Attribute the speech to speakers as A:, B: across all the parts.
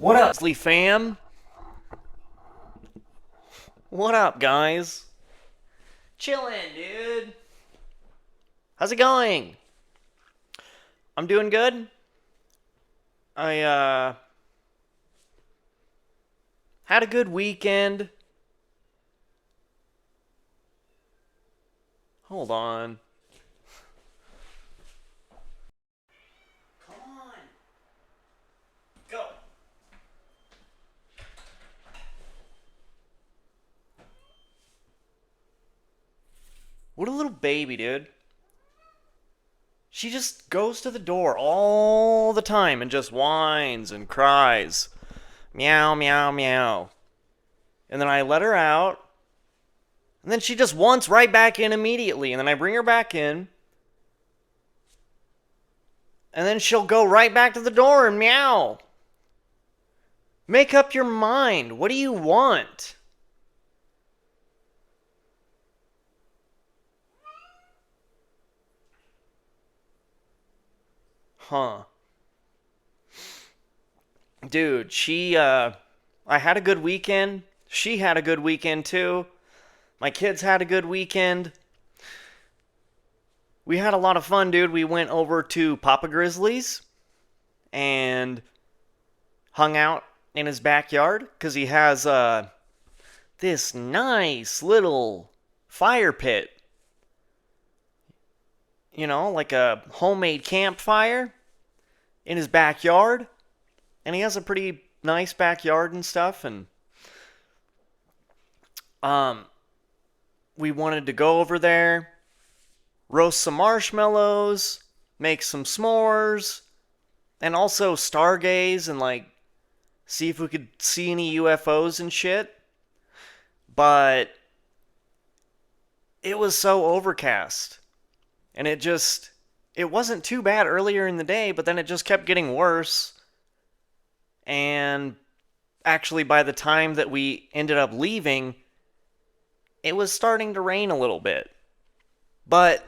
A: What up, Lee fam? What up, guys? Chillin', dude. How's it going? I'm doing good. I had a good weekend. Hold on. Come on. Go. What a little baby, dude. She just goes to the door all the time and just whines and cries. Meow, meow, meow. And then I let her out. And then she just wants right back in immediately. And then I bring her back in. And then she'll go right back to the door and meow. Make up your mind. What do you want? Huh. Dude, I had a good weekend. She had a good weekend too. My kids had a good weekend. We had a lot of fun, dude. We went over to Papa Grizzly's and hung out in his backyard because he has this nice little fire pit. You know, like a homemade campfire in his backyard. And he has a pretty nice backyard and stuff. And um, we wanted to go over there, roast some marshmallows, make some s'mores, and also stargaze and like see if we could see any UFOs and shit. But it was so overcast. And it wasn't too bad earlier in the day, but then it just kept getting worse. And actually, by the time that we ended up leaving, it was starting to rain a little bit. But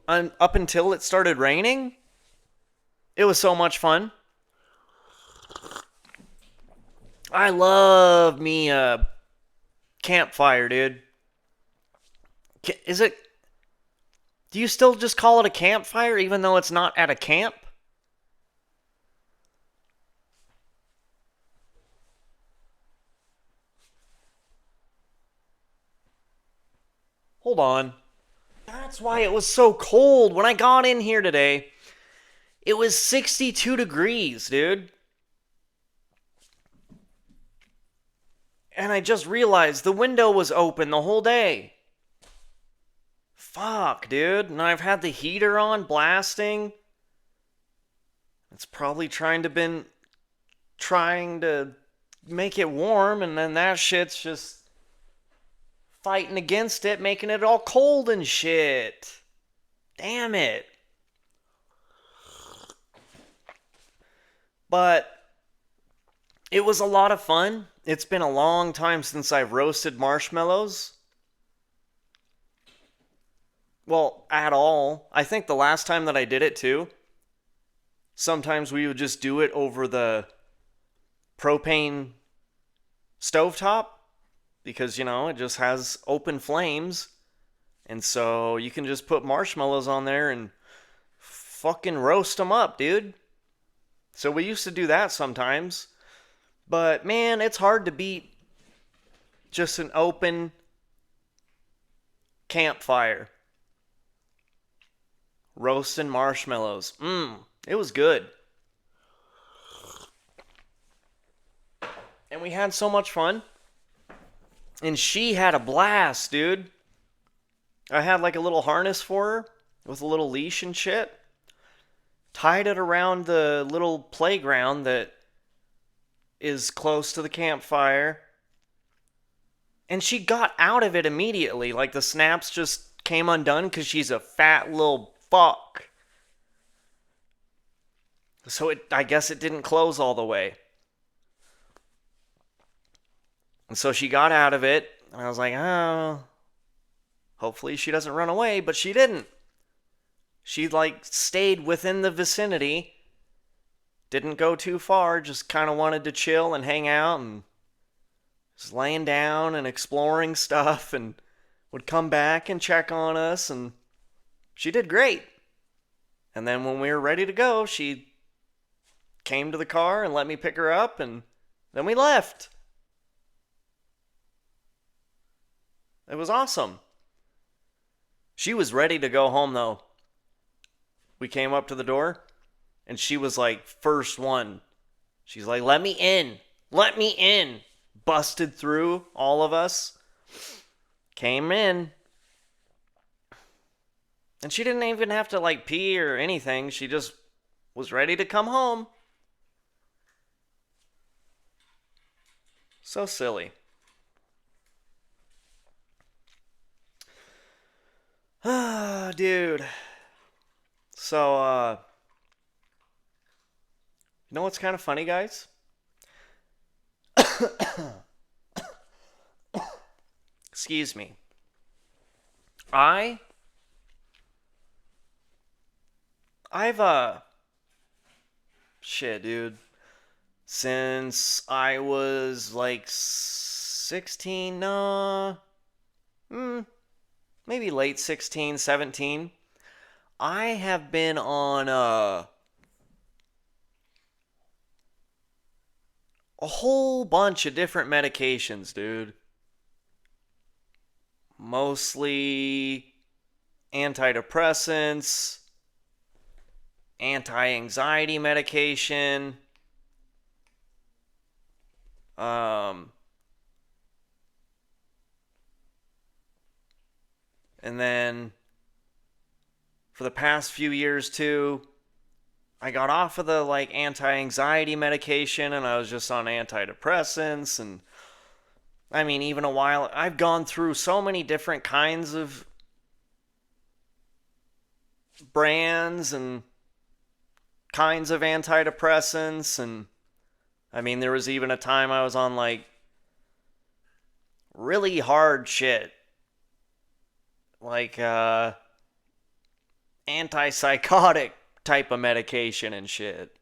A: up until it started raining, it was so much fun. I love me a campfire, dude. Is it... Do you still just call it a campfire even though it's not at a camp? Hold on. That's why it was so cold. When I got in here today, it was 62 degrees, dude. And I just realized the window was open the whole day. Fuck, dude. And I've had the heater on blasting. It's probably trying to make it warm, and then that shit's just fighting against it, making it all cold and shit. Damn it. But it was a lot of fun. It's been a long time since I've roasted marshmallows. Well, at all. I think the last time that I did it too, sometimes we would just do it over the propane stovetop because, you know, it just has open flames. And so you can just put marshmallows on there and fucking roast them up, dude. So we used to do that sometimes. But man, it's hard to beat just an open campfire. Roasting marshmallows. It was good. And we had so much fun. And she had a blast, dude. I had like a little harness for her with a little leash and shit. Tied it around the little playground that is close to the campfire. And she got out of it immediately. Like the snaps just came undone because she's a fat little fuck. So I guess it didn't close all the way. And so she got out of it. And I was like, oh, hopefully she doesn't run away. But she didn't. She like stayed within the vicinity didn't go too far, just kind of wanted to chill and hang out and just laying down and exploring stuff, and would come back and check on us, and she did great. And then when we were ready to go, she came to the car and let me pick her up, and then we left. It was awesome. She was ready to go home, though. We came up to the door, and she was like, first one. She's like, let me in. Let me in. Busted through all of us. Came in. And she didn't even have to, like, pee or anything. She just was ready to come home. So silly. Ah, dude. So, you know what's kind of funny, guys? Excuse me. I've shit, dude. Since I was like 16, maybe late 16, 17, I have been on a whole bunch of different medications, dude. Mostly antidepressants, anti-anxiety medication, and then for the past few years too, I got off of the like anti-anxiety medication and I was just on antidepressants. And I mean, even a while, I've gone through so many different kinds of brands and kinds of antidepressants. And I mean, there was even a time I was on like really hard shit, like antipsychotic type of medication and shit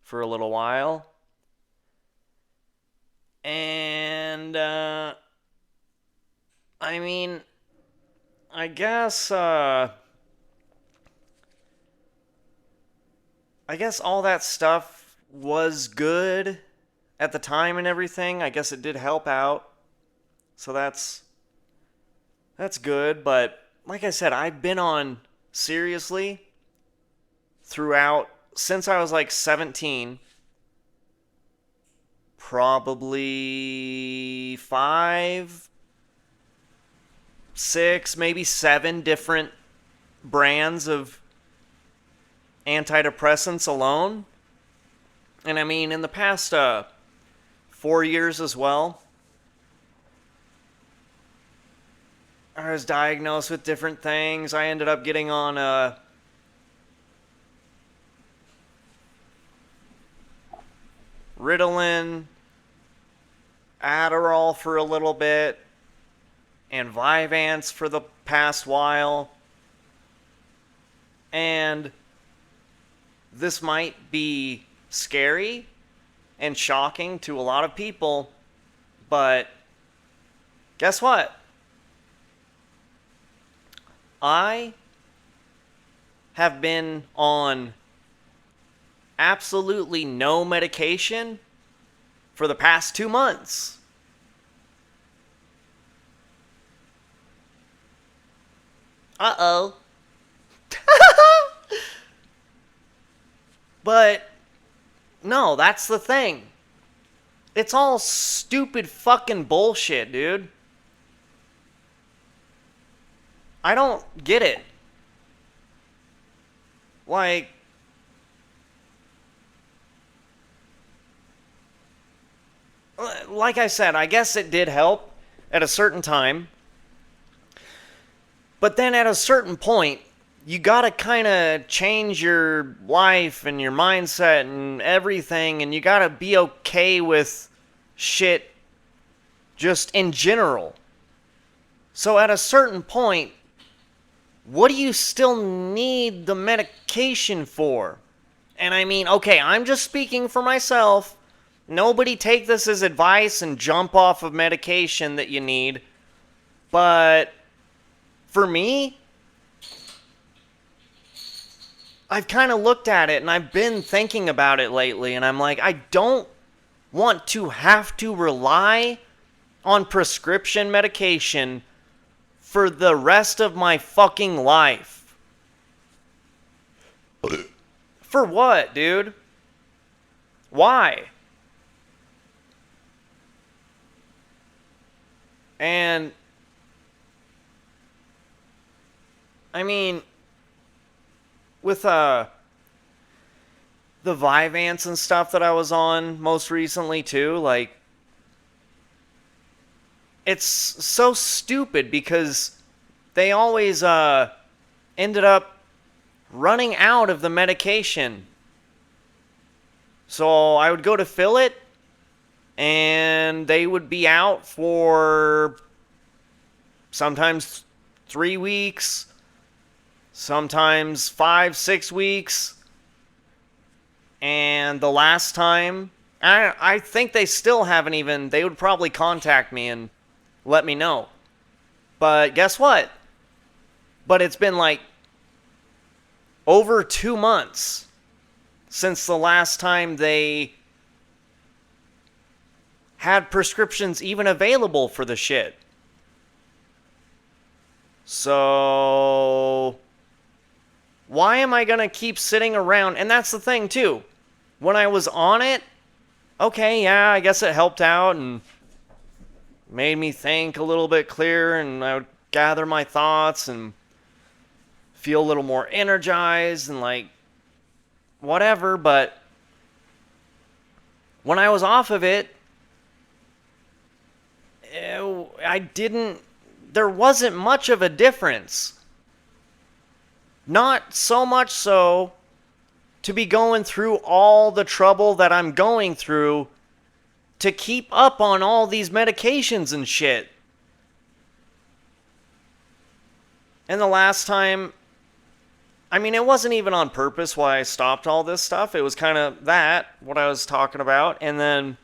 A: for a little while. And I mean, I guess all that stuff was good at the time and everything. I guess it did help out. So that's good, but like I said, I've been on seriously throughout since I was like 17. Probably 5, 6, maybe 7 different brands of antidepressants alone. And I mean, in the past 4 years as well, I was diagnosed with different things. I ended up getting on Ritalin, Adderall for a little bit, and Vyvanse for the past while. And this might be scary and shocking to a lot of people, but guess what? I have been on absolutely no medication for the past 2 months. Uh-oh. But, no, that's the thing. It's all stupid fucking bullshit, dude. I don't get it. Like I said, I guess it did help at a certain time. But then at a certain point, you gotta kind of change your life and your mindset and everything, and you gotta be okay with shit just in general. So at a certain point, what do you still need the medication for? And I mean, okay, I'm just speaking for myself. Nobody take this as advice and jump off of medication that you need. But for me, I've kind of looked at it and I've been thinking about it lately, and I'm like, I don't want to have to rely on prescription medication for the rest of my fucking life. For what, dude? Why? And I mean, with the Vyvanse and stuff that I was on most recently too, like, it's so stupid because they always ended up running out of the medication. So I would go to fill it and they would be out for sometimes 3 weeks, sometimes 5, 6 weeks. And the last time, I think they still haven't even, they would probably contact me and let me know. But guess what? But it's been like over 2 months since the last time they had prescriptions even available for the shit. So why am I gonna keep sitting around? And that's the thing too. When I was on it, okay, yeah, I guess it helped out and made me think a little bit clearer, and I would gather my thoughts and feel a little more energized and like whatever. But when I was off of it, there wasn't much of a difference. Not so much so to be going through all the trouble that I'm going through to keep up on all these medications and shit. And the last time, I mean, it wasn't even on purpose why I stopped all this stuff. It was kind of what I was talking about. And then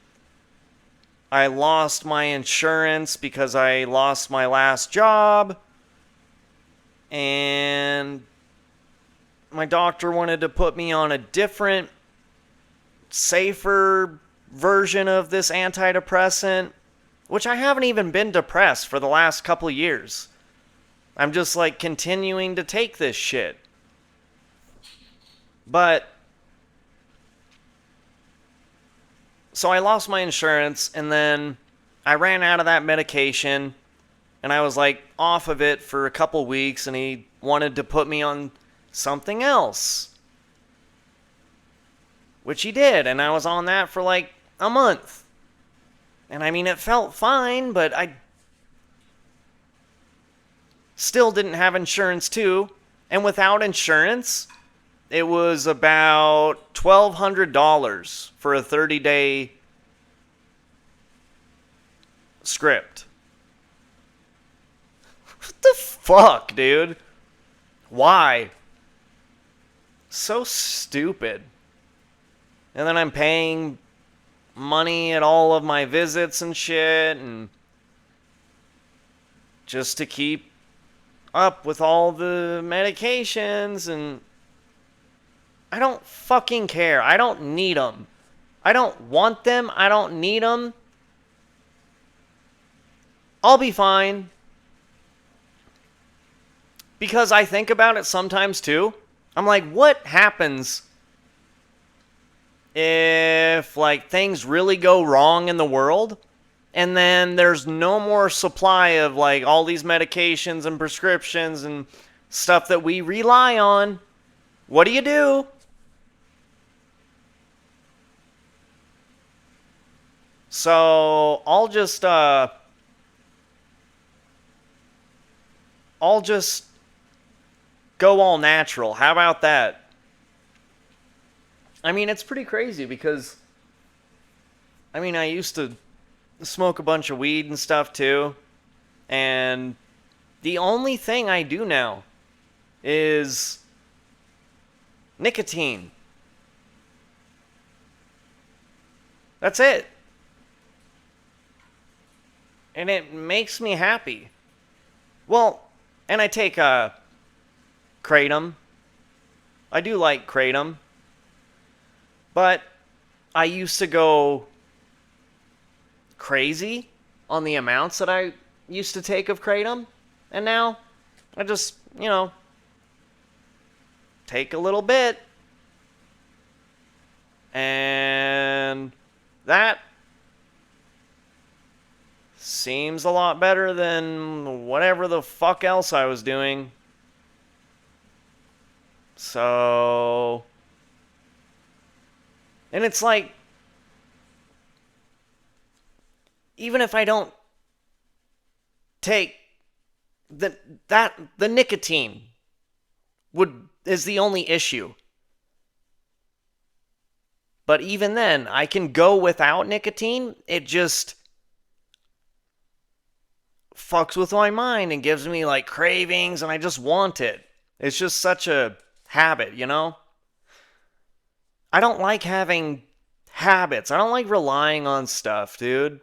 A: I lost my insurance because I lost my last job. And my doctor wanted to put me on a different, safer version of this antidepressant, which I haven't even been depressed for the last couple of years. I'm just like continuing to take this shit. But so I lost my insurance, and then I ran out of that medication, and I was like off of it for a couple weeks, and he wanted to put me on something else, which he did, and I was on that for like a month. And I mean, it felt fine, but I still didn't have insurance too. And without insurance, it was about $1,200 for a 30-day script. What the fuck, dude? Why? So stupid. And then I'm paying money at all of my visits and shit, and just to keep up with all the medications, and I don't fucking care. I don't need them. I don't want them. I don't need them. I'll be fine. Because I think about it sometimes too. I'm like, what happens if like things really go wrong in the world, and then there's no more supply of like all these medications and prescriptions and stuff that we rely on? What do you do? So I'll just go all natural. How about that? I mean, it's pretty crazy because, I mean, I used to smoke a bunch of weed and stuff too. And the only thing I do now is nicotine. That's it. And it makes me happy. Well, and I take kratom. I do like kratom, but I used to go crazy on the amounts that I used to take of kratom, and now I just, take a little bit, and that seems a lot better than whatever the fuck else I was doing. So, and it's like, even if I don't take the nicotine is the only issue. But even then, I can go without nicotine. It just fucks with my mind and gives me like cravings, and I just want it. It's just such a habit, I don't like having habits. I don't like relying on stuff, dude.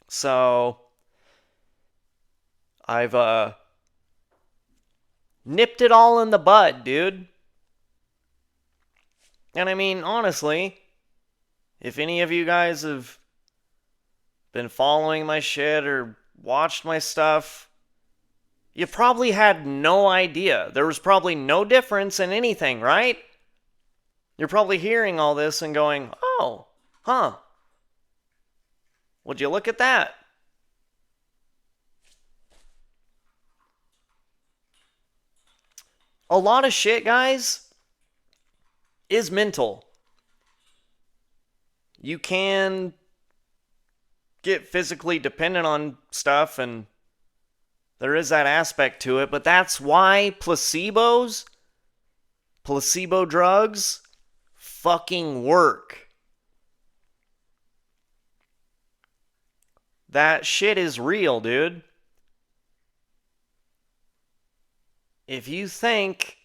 A: So I've nipped it all in the bud, dude. And I mean, honestly, if any of you guys have been following my shit or watched my stuff, you probably had no idea. There was probably no difference in anything, right? You're probably hearing all this and going, oh, huh. Would you look at that? A lot of shit, guys, is mental. You can get physically dependent on stuff, and there is that aspect to it, but that's why placebo drugs, fucking work. That shit is real, dude. If you think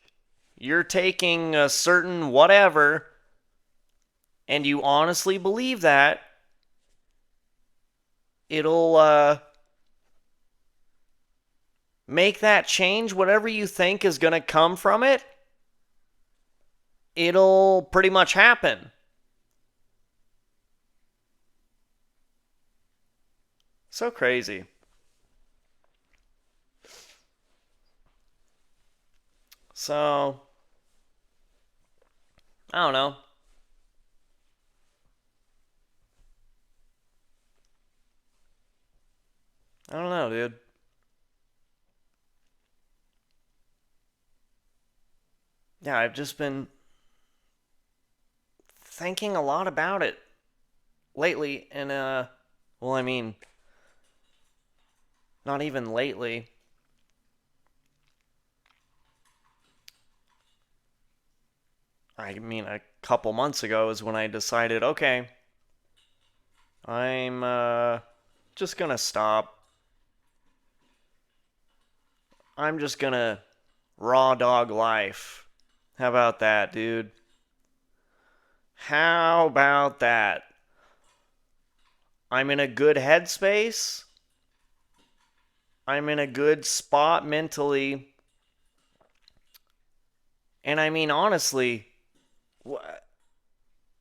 A: you're taking a certain whatever and you honestly believe that, it'll make that change. Whatever you think is going to come from it, it'll pretty much happen. So crazy. So, I don't know. I don't know, dude. Yeah, I've just been thinking a lot about it lately, and well, I mean, not even lately. I mean, a couple months ago is when I decided, okay, I'm just gonna stop. I'm just gonna raw dog life. How about that, dude? How about that? I'm in a good headspace. I'm in a good spot mentally. And I mean, honestly,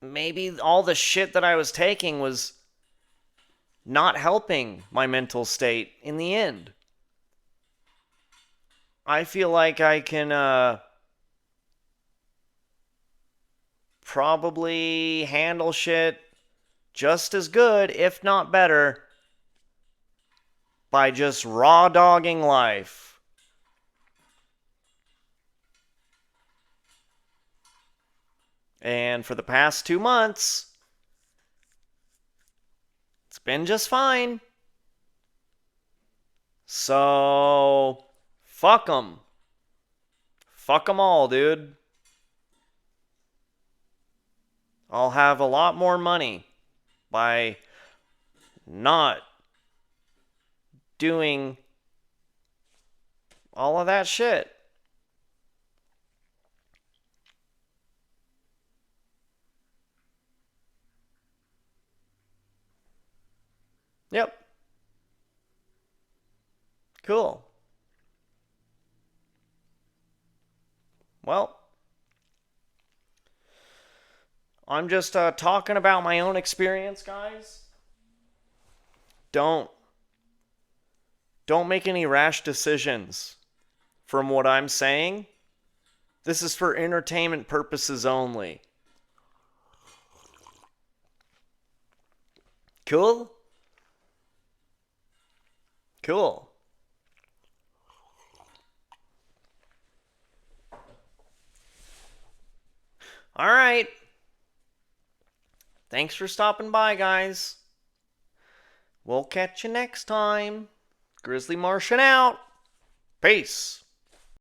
A: maybe all the shit that I was taking was not helping my mental state in the end. I feel like I can probably handle shit just as good, if not better, by just raw dogging life. And for the past 2 months, it's been just fine. So, fuck them. Fuck them all, dude. I'll have a lot more money by not doing all of that shit. Yep. Cool. Well, I'm just talking about my own experience, guys. Don't don't make any rash decisions from what I'm saying. This is for entertainment purposes only. Cool? Cool. All right. Thanks for stopping by, guys. We'll catch you next time. Grizzly Martian out. Peace.